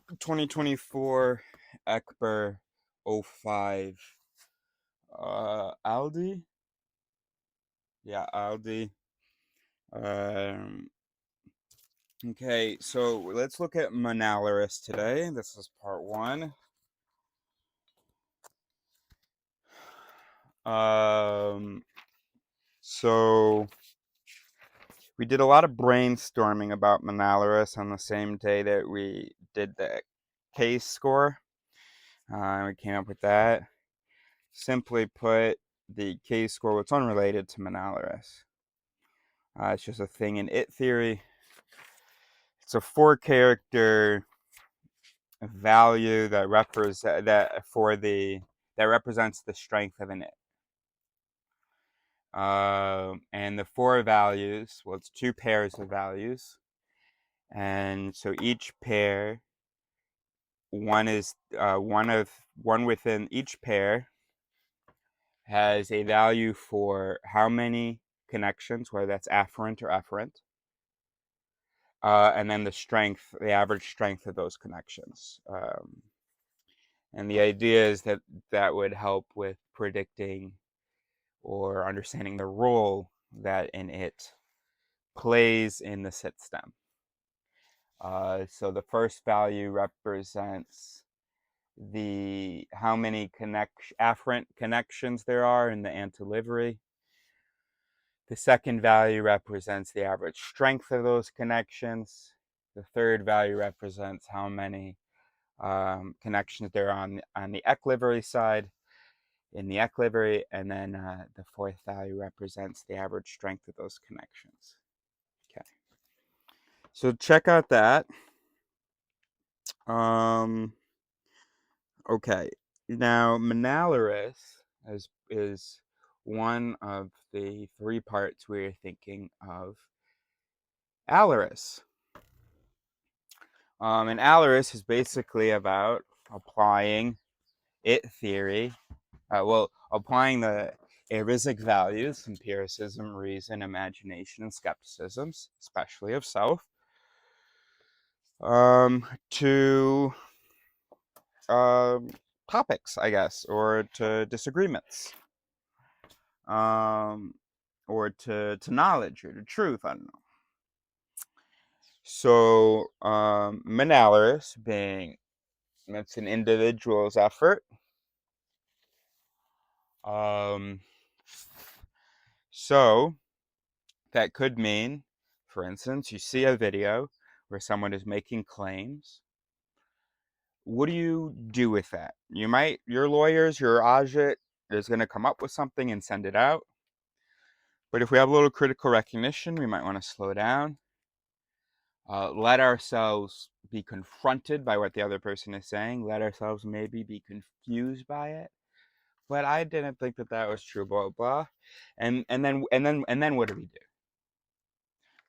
2024 Ekber '05 Aldi. Yeah, Aldi. Um, okay, so let's look at Monaleris today. This is part one. Um, so we did a lot of brainstorming about Monaleris on the same day that we did the case score. We came up with that. Simply put, the case score was unrelated to Monaleris. It's just a thing in it theory. It's a 4-character value that represents the strength of an it. And the 4 values, well, it's 2 pairs of values, and so each pair, one within each pair has a value for how many connections, whether that's afferent or efferent, and then the average strength of those connections. And the idea is that that would help with predicting or understanding the role that an it plays in the sit stem. So the first value represents how many afferent connections there are in the antilivery. The second value represents the average strength of those connections. The third value represents how many connections there are on the eklivery side, in the eklivery, and then the fourth value represents the average strength of those connections. Okay, so check out that. Okay, now Monaleris is one of the 3 parts we're thinking of Aleris. And Aleris is basically about applying it theory, applying the Erisic values, empiricism, reason, imagination, and skepticism, especially of self, to topics, I guess, or to disagreements, or to knowledge or to truth. I don't know. So, Monaleris it's an individual's effort. So that could mean, for instance, you see a video where someone is making claims. What do you do with that? Your lawyers, your audit is going to come up with something and send it out. But if we have a little critical recognition, we might want to slow down, let ourselves be confronted by what the other person is saying, let ourselves maybe be confused by it. But I didn't think that was true, blah blah. And then what do we do?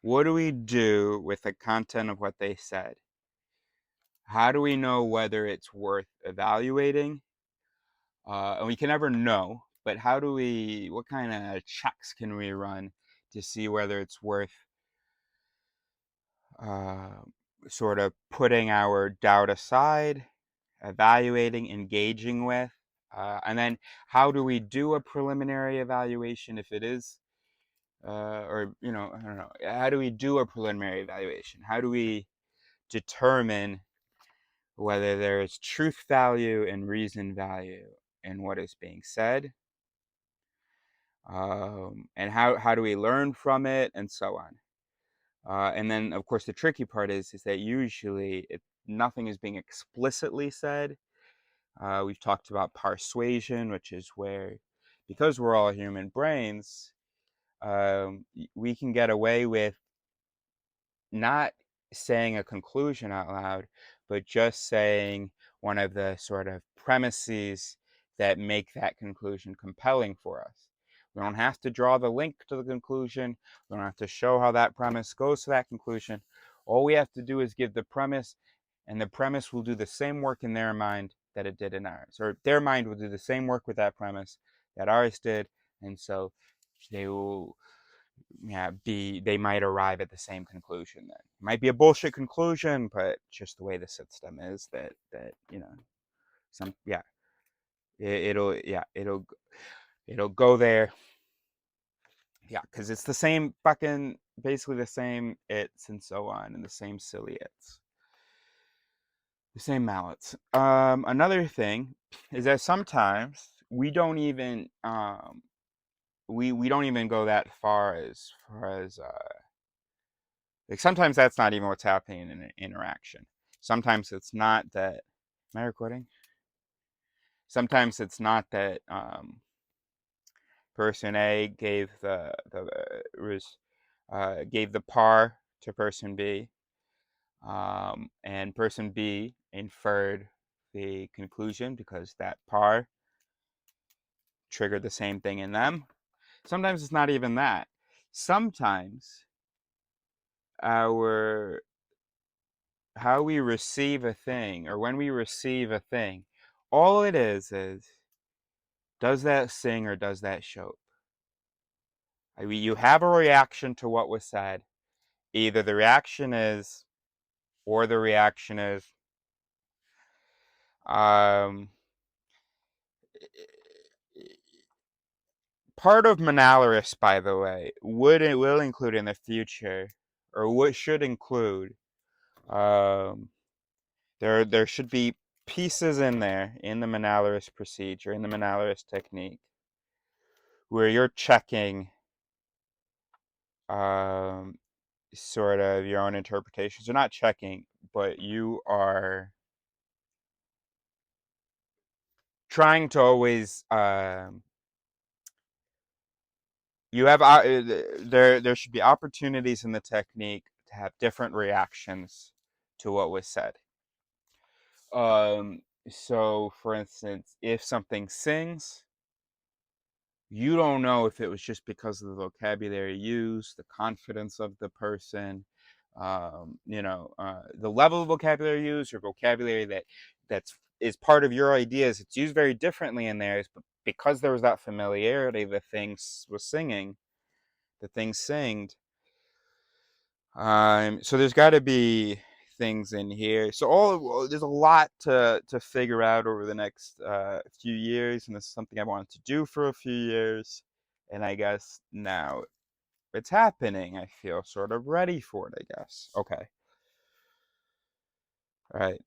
What do we do with the content of what they said? How do we know whether it's worth evaluating? And we can never know, but what kind of checks can we run to see whether it's worth sort of putting our doubt aside, evaluating, engaging with? And then how do we do a preliminary evaluation if it is, or, I don't know, how do we do a preliminary evaluation? How do we determine whether there is truth value and reason value in what is being said? And how do we learn from it, and so on. And then, of course, the tricky part is that usually nothing is being explicitly said. We've talked about persuasion, which is where, because we're all human brains, we can get away with not saying a conclusion out loud, but just saying one of the sort of premises that make that conclusion compelling for us. We don't have to draw the link to the conclusion. We don't have to show how that premise goes to that conclusion. All we have to do is give the premise, and the premise will do the same work in their mind that it did in ours, or their mind will do the same work with that premise that ours did, and so they will yeah, they might arrive at the same conclusion. Then it might be a bullshit conclusion, but just the way the system is, that some yeah, it'll go there. Yeah, because it's the same fucking, basically the same its and so on, and the same silly its, the same mallets. Another thing is that sometimes we don't even we don't even go that far as like sometimes that's not even what's happening in an interaction. Sometimes it's not that. Am I recording? Sometimes it's not that person A gave gave the par to person B, and person B inferred the conclusion because that par triggered the same thing in them. Sometimes it's not even that. Sometimes our how we receive a thing, or when we receive a thing, all it is does that sing or does that show? I mean, you have a reaction to what was said. Either the reaction is, or the reaction is. Um, Part of Monaleris, by the way, will include in the future, or what should include. Um, there should be pieces in there in the Monaleris procedure, in the Monaleris technique, where you're checking sort of your own interpretations. You're not checking, but you are trying to always you have there should be opportunities in the technique to have different reactions to what was said. So for instance, if something sings, you don't know if it was just because of the vocabulary used, the confidence of the person, the level of vocabulary used, or vocabulary that's is part of your ideas. It's used very differently in theirs, but because there was that familiarity, the thing was singing, the thing singed. So there's got to be things in here. So there's a lot to figure out over the next few years, and this is something I wanted to do for a few years, and I guess now it's happening. I feel sort of ready for it, I guess. Okay. All right.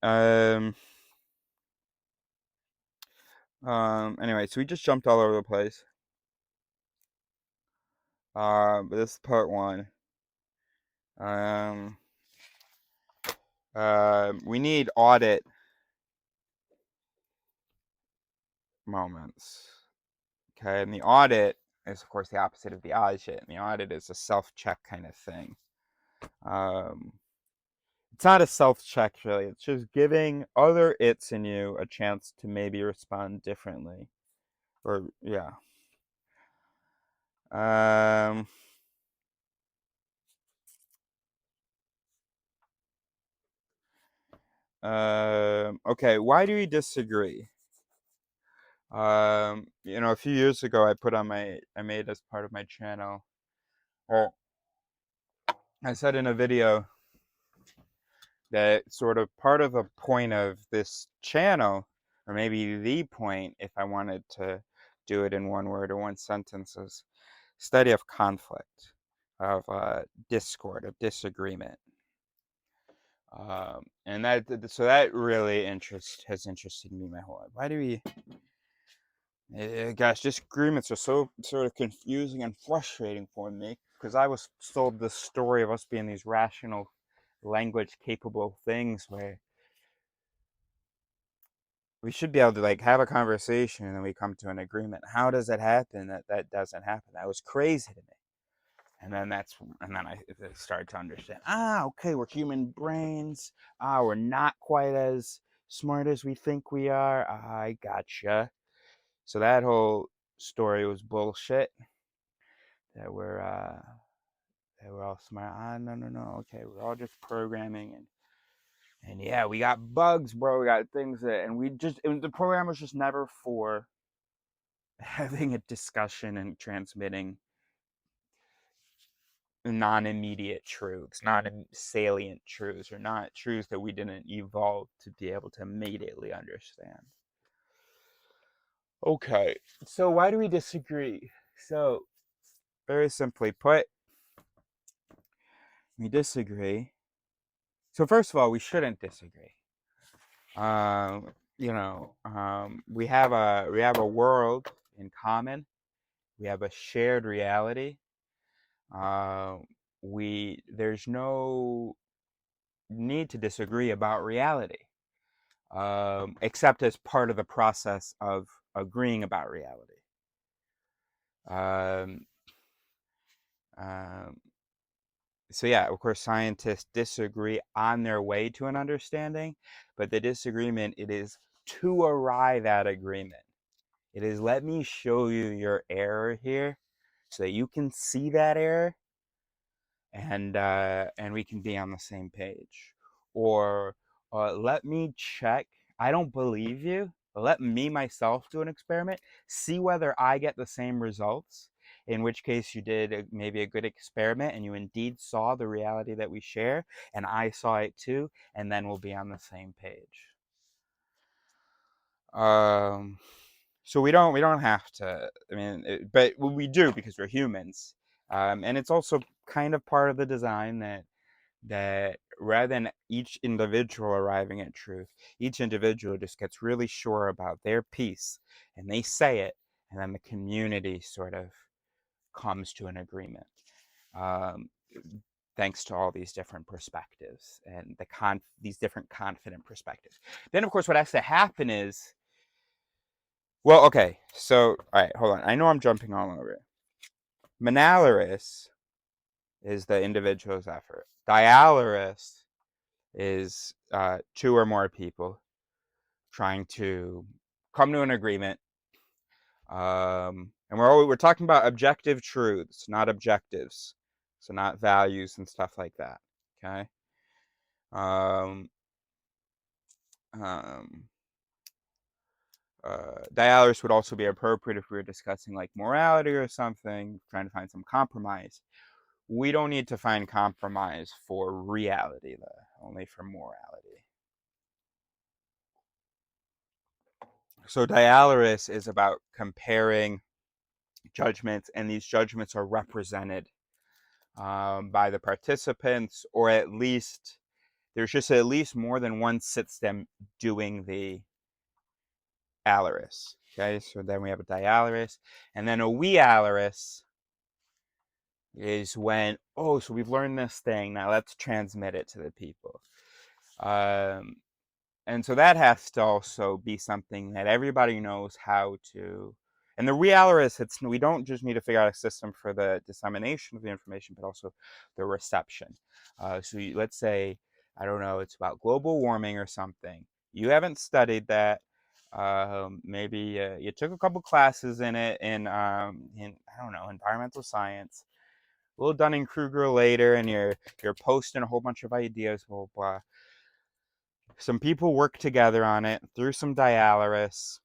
Anyway, so we just jumped all over the place. But this is part one. Um, we need audit moments. Okay, and the audit is, of course, the opposite of the audit, and the audit is a self-check kind of thing. It's not a self-check, really. It's just giving other its in you a chance to maybe respond differently. Or, yeah. Okay, why do we disagree? A few years ago, I made as part of my channel, or I said in a video that sort of part of the point of this channel, or maybe the point, if I wanted to do it in one word or one sentence, is study of conflict, of discord, of disagreement. And that really has interested me my whole life. Why do we gosh, disagreements are so sort of confusing and frustrating for me, because I was told this story of us being these rational, language capable things where we should be able to like have a conversation and then we come to an agreement. How does it happen that doesn't happen? That was crazy to me. And then I started to understand. Okay, we're human brains. We're not quite as smart as we think we are. I gotcha. So that whole story was bullshit. That we're all smart. No. Okay, we're all just programming, and yeah, we got bugs, bro. We got things the program was just never for having a discussion and transmitting non-immediate truths, non-salient truths, or not truths that we didn't evolve to be able to immediately understand. Okay, so why do we disagree? So, very simply put, we disagree. So first of all, we shouldn't disagree. We have a world in common. We have a shared reality. Uh, there's no need to disagree about reality, except as part of the process of agreeing about reality. Um, um, so yeah, of course, scientists disagree on their way to an understanding, but the disagreement, it is to arrive at agreement. It is, let me show you your error here so that you can see that error, and we can be on the same page. Or let me check. I don't believe you. Let me myself do an experiment, see whether I get the same results, in which case you did maybe a good experiment and you indeed saw the reality that we share, and I saw it too, and then we'll be on the same page. So we don't have to. I mean, but we do because we're humans, and it's also kind of part of the design that rather than each individual arriving at truth, each individual just gets really sure about their piece, and they say it, and then the community sort of comes to an agreement. Um, Thanks to all these different perspectives and these different confident perspectives. Then, of course, what has to happen is, well, okay, so, all right, hold on. I know I'm jumping all over it. Monaleris is the individual's effort. Dialeris is two or more people trying to come to an agreement. And we're talking about objective truths, not objectives. So not values and stuff like that. Okay. Um, um, Dialis would also be appropriate if we were discussing like morality or something, trying to find some compromise. We don't need to find compromise for reality, though, only for morality. So Dialeris is about comparing judgments, and these judgments are represented by the participants, or at least there's just at least more than one system doing the Aleris. Okay, so then we have a Dialeris, and then a Wealeris is when, oh, so we've learned this thing, now let's transmit it to the people. And so that has to also be something that everybody knows how to. And the Wealeris, we don't just need to figure out a system for the dissemination of the information, but also the reception. Let's say, I don't know, it's about global warming or something. You haven't studied that. Maybe you took a couple classes in it in I don't know, environmental science. A little Dunning-Kruger later, and you're posting a whole bunch of ideas, blah, blah. Some people work together on it through some Dialeris.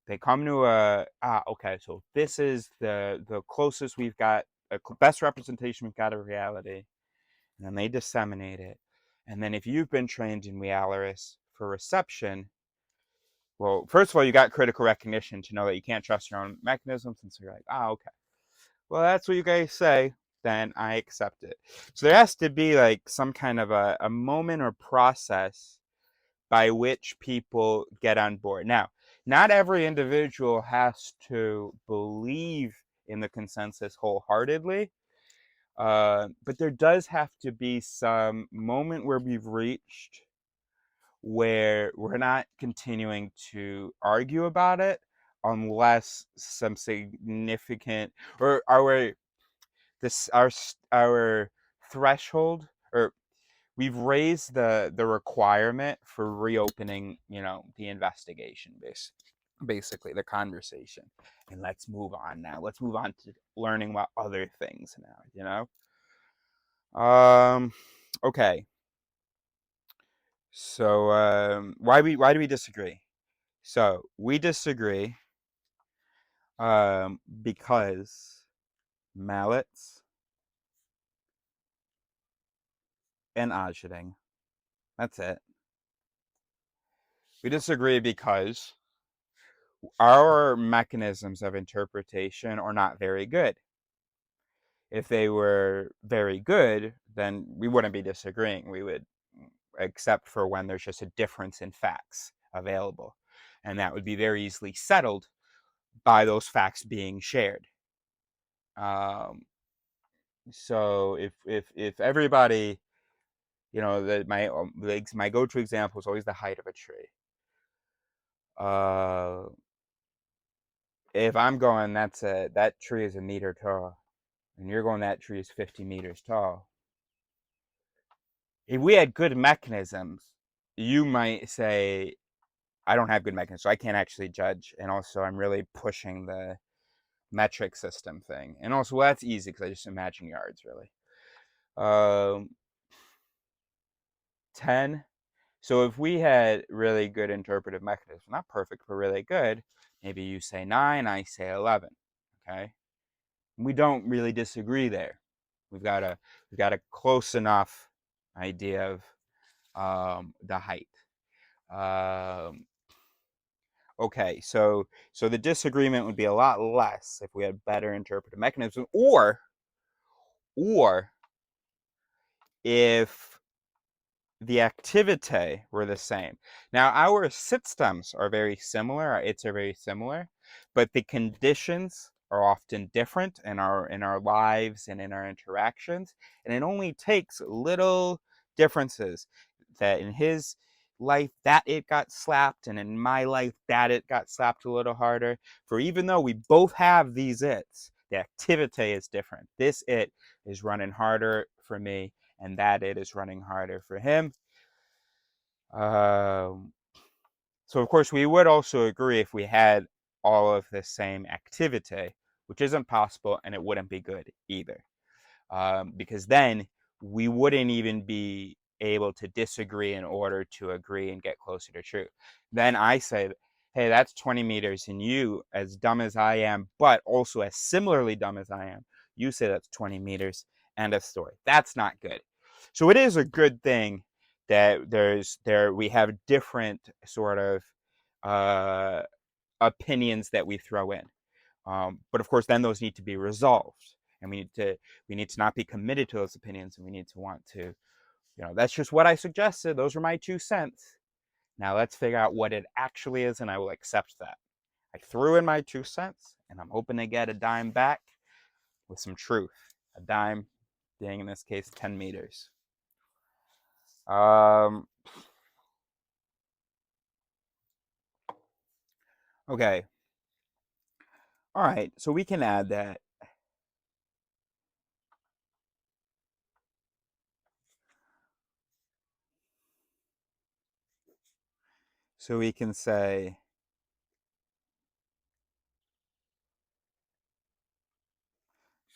They come to okay, so this is the closest we've got, best representation we've got of reality. And then they disseminate it. And then if you've been trained in Wealeris for reception, well, first of all, you got critical recognition to know that you can't trust your own mechanisms. And so you're like, okay, well, that's what you guys say, then I accept it. So there has to be like some kind of a moment or process by which people get on board. Now, not every individual has to believe in the consensus wholeheartedly, but there does have to be some moment where we've reached where we're not continuing to argue about it unless some significant, or our threshold, or we've raised the requirement for reopening, the investigation, basically the conversation, and let's move on now. Let's move on to learning about other things now. Okay. So why do we disagree? So we disagree because mallets and auditing. That's it. We disagree because our mechanisms of interpretation are not very good. If they were very good, then we wouldn't be disagreeing. We would, except for when there's just a difference in facts available. And that would be very easily settled by those facts being shared. Um, so if everybody, my go-to example is always the height of a tree. Uh, if I'm going, that tree is a meter tall, and you're going, that tree is 50 meters tall. If we had good mechanisms, you might say, I don't have good mechanisms, so I can't actually judge. And also, I'm really pushing the metric system thing. And also, well, that's easy because I just imagine yards, really. 10. So if we had really good interpretive mechanisms, not perfect, but really good, maybe you say 9, I say 11. Okay? We don't really disagree there. We've got a close enough idea of the height. Okay, so the disagreement would be a lot less if we had better interpretive mechanisms, or if the activity were the same. Now, our systems are very similar, our its are very similar, but the conditions are often different in our lives and in our interactions, and it only takes little differences, that in his life that it got slapped, and in my life that it got slapped a little harder. For even though we both have these its, the activity is different. This it is running harder for me, and that it is running harder for him. So of course we would also agree if we had all of the same activity, which isn't possible, and it wouldn't be good either, because then we wouldn't even be able to disagree in order to agree and get closer to truth. Then I say, hey, that's 20 meters, and you, as dumb as I am, but also as similarly dumb as I am, you say that's 20 meters. End of story. That's not good. So it is a good thing that we have different sort of uh, opinions that we throw in, but of course then those need to be resolved, and we need to not be committed to those opinions, and we need to want to, that's just what I suggested. Those are my 2 cents. Now let's figure out what it actually is, and I will accept that. I threw in my 2 cents, and I'm hoping to get a dime back with some truth. A dime being, in this case, 10 meters. Okay. All right, so we can add that. So we can say,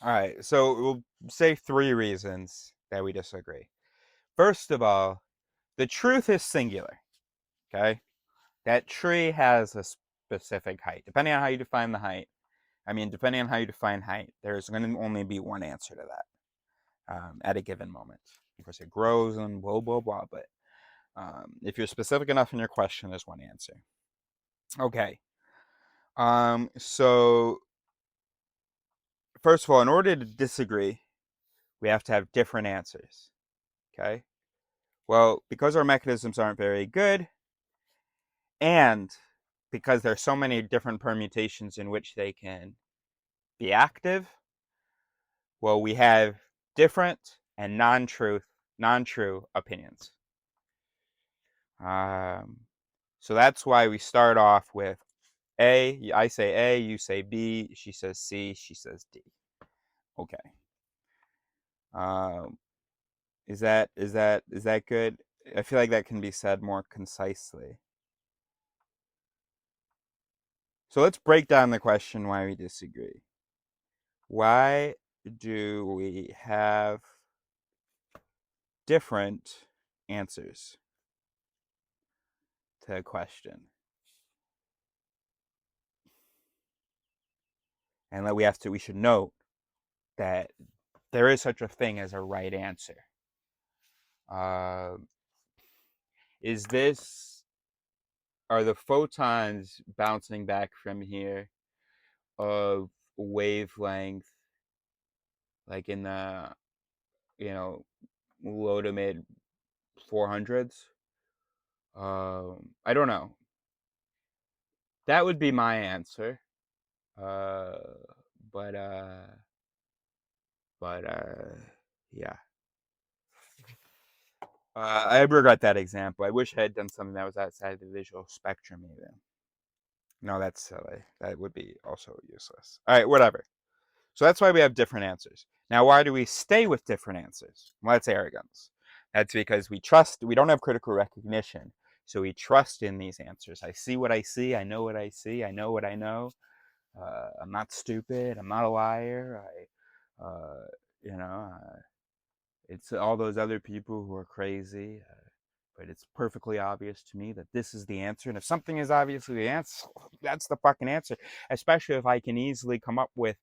all right, so we'll say 3 reasons that we disagree. First of all, the truth is singular, okay? That tree has a specific height. Depending on how you define the height, depending on how you define height, there's going to only be one answer to that at a given moment. Of course, it grows and blah, blah, blah, but if you're specific enough in your question, there's one answer. Okay. So, first of all, in order to disagree, we have to have different answers, okay? Well, because our mechanisms aren't very good, and because there's so many different permutations in which they can be active, well, we have different and non-true opinions. So that's why we start off with A. I say A, you say B, she says C, she says D. Okay. Is that good? I feel like that can be said more concisely. So let's break down the question why we disagree. Why do we have different answers to a question? And that we should note that there is such a thing as a right answer. Uh, is this, are the photons bouncing back from here of wavelength, like in the, you know, low to mid 400s? I don't know. That would be my answer. Uh, but but yeah. I regret that example. I wish I had done something that was outside the visual spectrum even. No, that's silly. That would be also useless. All right, whatever. So that's why we have different answers. Now, why do we stay with different answers? Well, that's arrogance. That's because we don't have critical recognition. So we trust in these answers. I see what I see. I know what I see. I know what I know. I'm not stupid. I'm not a liar. You know, it's all those other people who are crazy. But it's perfectly obvious to me that this is the answer. And if something is obviously the answer, that's the fucking answer. Especially if I can easily come up with,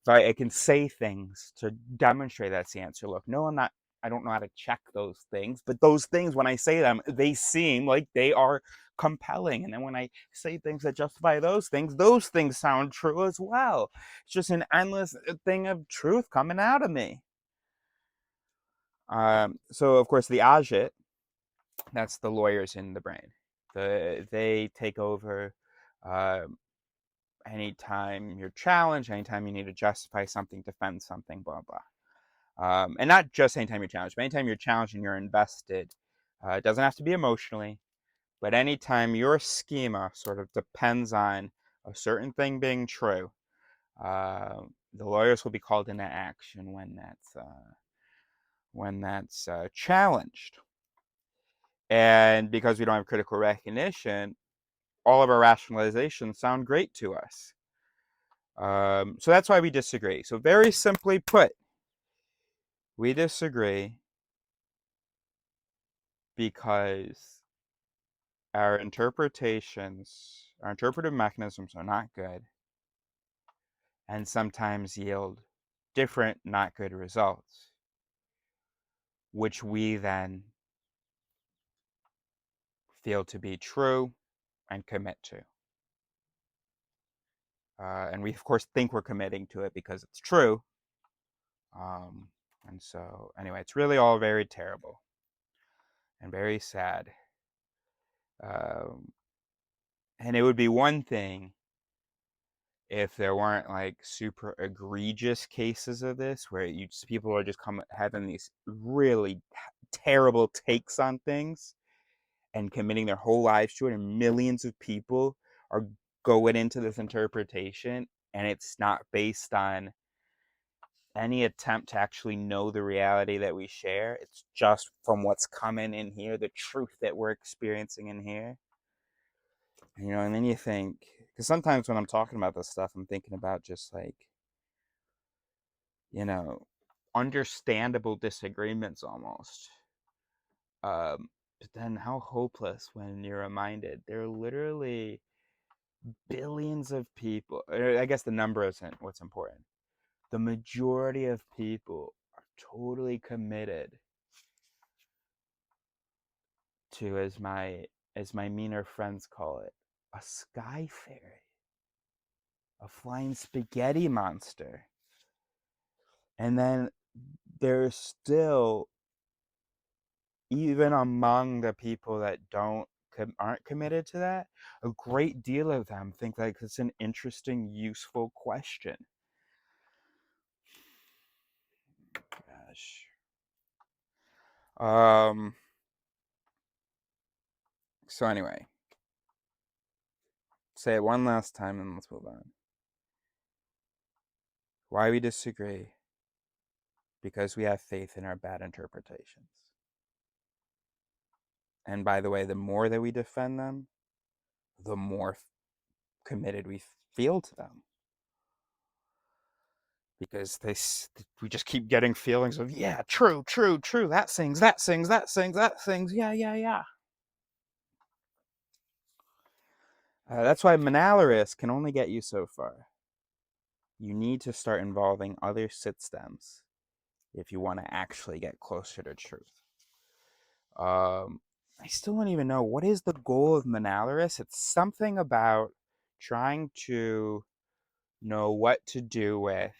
if I can say things to demonstrate that's the answer. Look, no, I'm not, I don't know how to check those things, but those things, when I say them, they seem like they are compelling. And then when I say things that justify those things sound true as well. It's just an endless thing of truth coming out of me. So, of course, the audit, that's the lawyers in the brain. They take over uh, anytime you're challenged, anytime you need to justify something, defend something, blah, blah. And not just anytime you're challenged, but anytime you're challenged and you're invested. It doesn't have to be emotionally, but anytime your schema sort of depends on a certain thing being true, the lawyers will be called into action when that's challenged. And because we don't have critical recognition, all of our rationalizations sound great to us. So that's why we disagree. So very simply put, we disagree because our interpretations, our interpretive mechanisms are not good and sometimes yield different not good results, which we then feel to be true and commit to. And we, of course, think we're committing to it because it's true. And so, anyway, it's really all very terrible and very sad. And it would be one thing if there weren't like super egregious cases of this where people are just having these really terrible takes on things and committing their whole lives to it, and millions of people are going into this interpretation, and it's not based on any attempt to actually know the reality that we share. It's just from what's coming in here, the truth that we're experiencing in here. And then you think, because sometimes when I'm talking about this stuff, I'm thinking about just like, understandable disagreements almost. But then how hopeless when you're reminded there are literally billions of people. I guess the number isn't what's important. The majority of people are totally committed to, as my meaner friends call it, a sky fairy, a flying spaghetti monster. And then there's still, even among the people that aren't committed to that, a great deal of them think like it's an interesting, useful question. Gosh. So anyway, say it one last time and let's move on. Why we disagree? Because we have faith in our bad interpretations. And by the way, the more that we defend them, the more committed we feel to them. Because we just keep getting feelings of, yeah, true, that sings, yeah. That's why Monaleris can only get you so far. You need to start involving other sit stems if you want to actually get closer to truth. I still don't even know what is the goal of Monaleris. It's something about trying to know what to do with,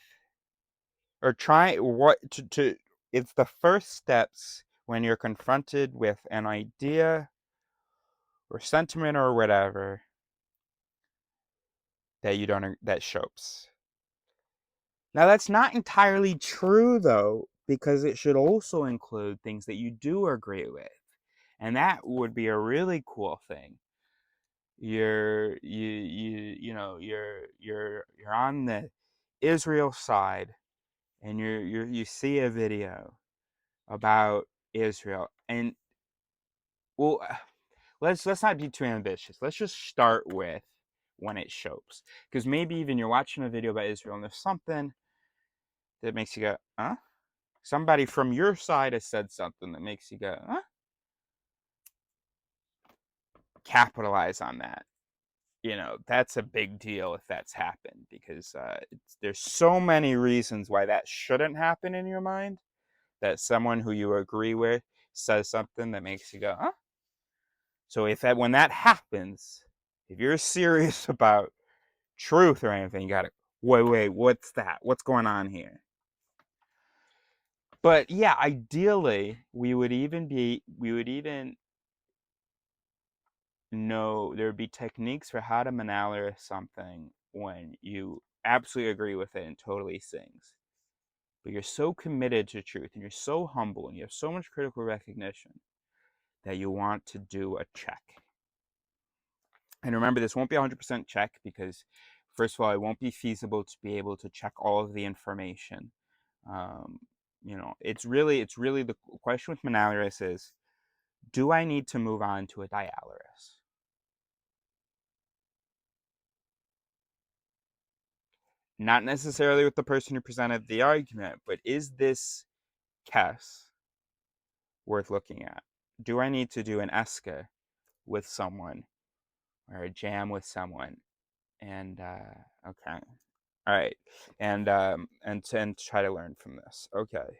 or try what to it's the first steps when you're confronted with an idea or sentiment or whatever that you don't that shows. Now that's not entirely true though, because it should also include things that you do agree with. And that would be a really cool thing. You're on the Israel side, and you see a video about Israel, and well, let's not be too ambitious. Let's just start with when it shows, because maybe even you're watching a video about Israel and there's something that makes you go, huh? Somebody from your side has said something that makes you go, huh? Capitalize on that. That's a big deal if that's happened, because there's so many reasons why that shouldn't happen in your mind, that someone who you agree with says something that makes you go, huh? So when that happens, if you're serious about truth or anything, you gotta wait, what's that? What's going on here? But yeah, ideally, we would even know there would be techniques for how to manalus something when you absolutely agree with it and totally sings. But you're so committed to truth, and you're so humble, and you have so much critical recognition that you want to do a check. And remember, this won't be 100% check, because first of all, it won't be feasible to be able to check all of the information. It's really the question with Monaleris is, do I need to move on to a Dialeris? Not necessarily with the person who presented the argument, but is this kess worth looking at? Do I need to do an esek with someone, or a jam with someone? And okay, all right, and try to learn from this. Okay.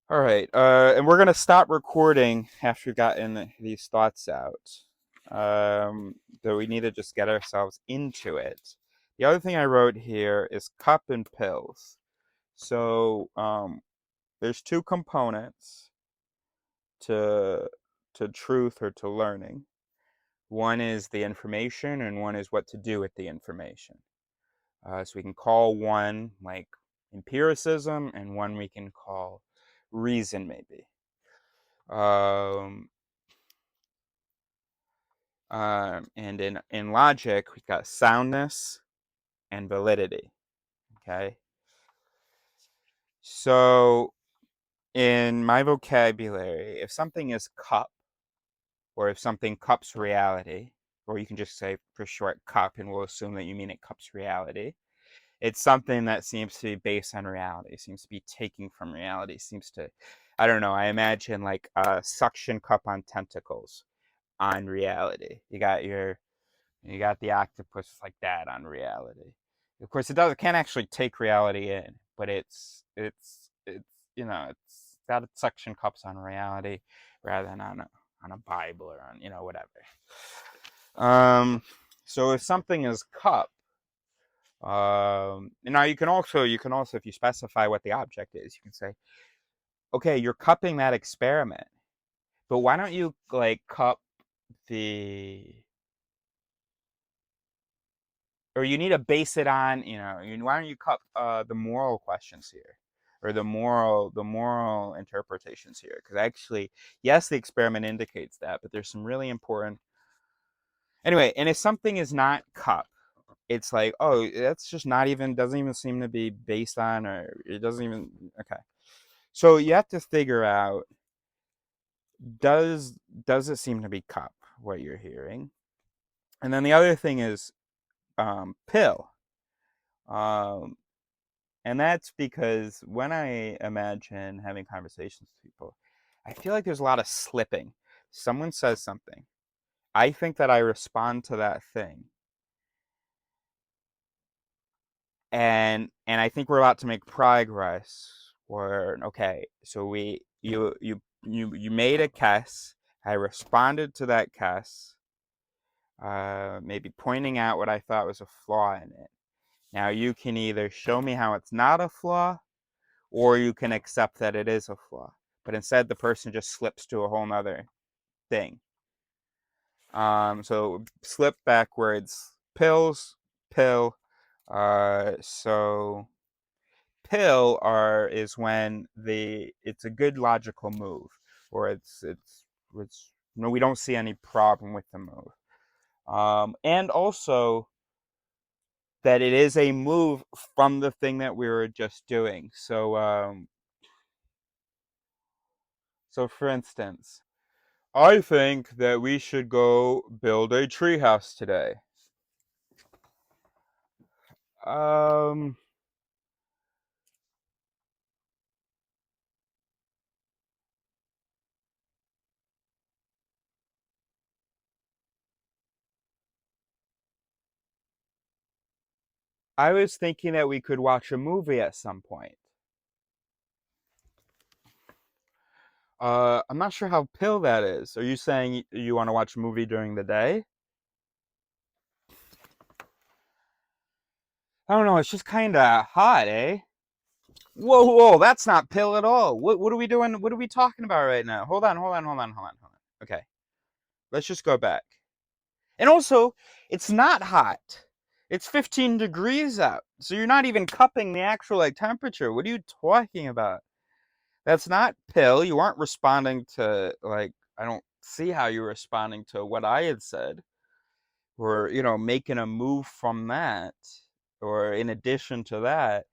All right, and we're gonna stop recording after we've gotten these thoughts out. Though we need to just get ourselves into it. The other thing I wrote here is cup and pills. So there's two components to truth or to learning. One is the information, and one is what to do with the information. So we can call one like empiricism, and one we can call reason, maybe. And in logic, we've got soundness and validity. Okay. So in my vocabulary, if something is cup, or if something cups reality, or you can just say for short cup, and we'll assume that you mean it cups reality. It's something that seems to be based on reality, seems to be taking from reality, seems to, I don't know, I imagine like a suction cup on tentacles on reality. You got the octopus like that on reality. Of course, it can't actually take reality in, but it's got its suction cups on reality rather than on a Bible, or on whatever. So if something is cup, now you can also, if you specify what the object is, you can say, okay, you're cupping that experiment, but why don't you like cup the, or you need to base it on, why don't you cup the moral questions here, or the moral interpretations here? Because actually, yes, the experiment indicates that, but there's some really important. Anyway, and if something is not cup, it's like, oh, that's just not even, doesn't even seem to be based on, or it doesn't even, okay. So you have to figure out, does it seem to be cup, what you're hearing? And then the other thing is pill. And that's because when I imagine having conversations with people, I feel like there's a lot of slipping. Someone says something, I think that I respond to that thing, and I think we're about to make progress. Or okay, so you you made a kess. I responded to that kess, maybe pointing out what I thought was a flaw in it. Now you can either show me how it's not a flaw, or you can accept that it is a flaw. But instead, the person just slips to a whole nother thing. So slip backwards, pills, pill. So pill is when it's a good logical move, or it's no, we don't see any problem with the move. And also that it is a move from the thing that we were just doing. So for instance, I think that we should go build a treehouse today. I was thinking that we could watch a movie at some point. I'm not sure how pill that is. Are you saying you want to watch a movie during the day? I don't know, it's just kind of hot, eh? Whoa, whoa, that's not pill at all. What are we doing? What are we talking about right now? Hold on. Okay, let's just go back. And also, it's not hot. It's 15 degrees out. So you're not even cupping the actual like temperature. What are you talking about? That's not pill. You aren't responding to like I don't see how you're responding to what I had said. Or, making a move from that. Or in addition to that.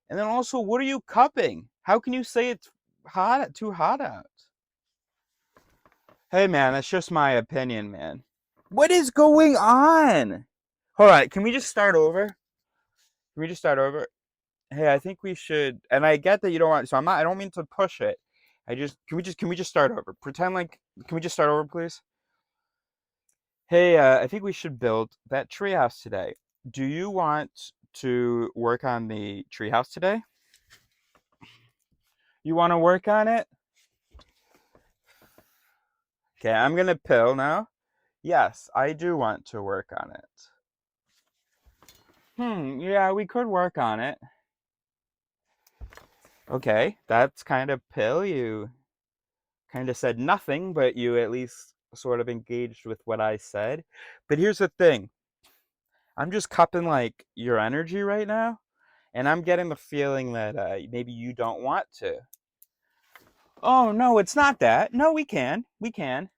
And then also, what are you cupping? How can you say it's too hot out? Hey man, that's just my opinion, man. What is going on? Hold on, can we just start over? Can we just start over? Hey, I think we should, and I get that you don't want, so I don't mean to push it. Can we just start over? Can we just start over, please? Hey, I think we should build that treehouse today. Do you want to work on the treehouse today? You want to work on it? Okay, I'm gonna pill now. Yes, I do want to work on it. Yeah, we could work on it. Okay, that's kind of pill. You kind of said nothing, but you at least sort of engaged with what I said. But here's the thing. I'm just cupping like your energy right now, and I'm getting the feeling that maybe you don't want to. Oh, no, it's not that. No, we can. We can.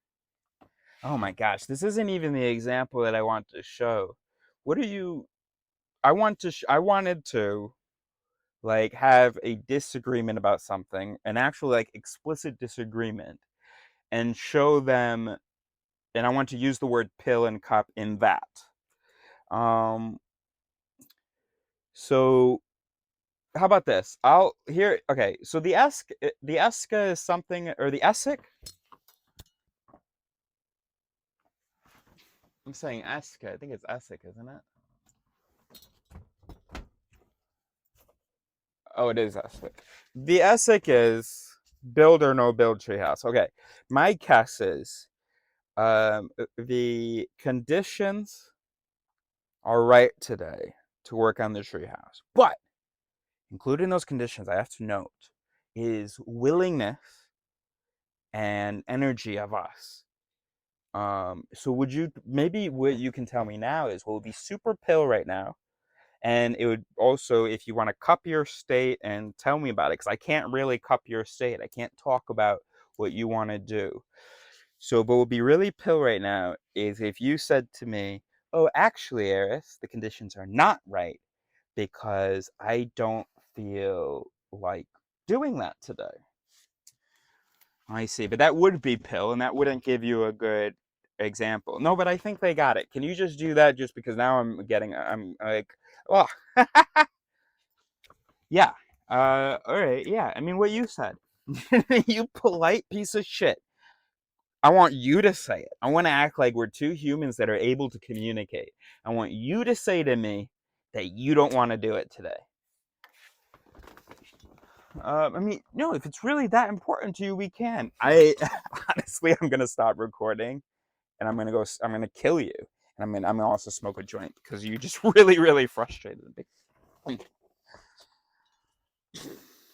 Oh my gosh, this isn't even the example that I want to show. What are you I wanted to like have a disagreement about something, an actual like explicit disagreement, and show them, and I want to use the word pill and cup in that. Um so how about this? Okay, so the eska is something, or the esek? I'm saying eska, I think it's esek, isn't it? Oh, it is esek. The esek is build or no build treehouse. Okay, my kess is the conditions are right today to work on the treehouse, but included in those conditions, I have to note, is willingness and energy of us. So maybe what you can tell me now is what would be super pill right now, and it would also, if you want to cup your state and tell me about it, because I can't really cup your state. I can't talk about what you want to do. So what would be really pill right now is if you said to me, oh, actually, Eris, the conditions are not right because I don't feel like doing that today. I see, but that would be pill, and that wouldn't give you a good example. No, but I think they got it. Can you just do that just because now I'm like, oh, yeah. All right, yeah. I mean, what you said. You polite piece of shit. I want you to say it. I want to act like we're two humans that are able to communicate. I want you to say to me that you don't want to do it today. I mean, no, if it's really that important to you, we can. I honestly, I'm gonna stop recording, and I'm gonna go. I'm gonna kill you, and I'm gonna also smoke a joint because you just really, really frustrated me.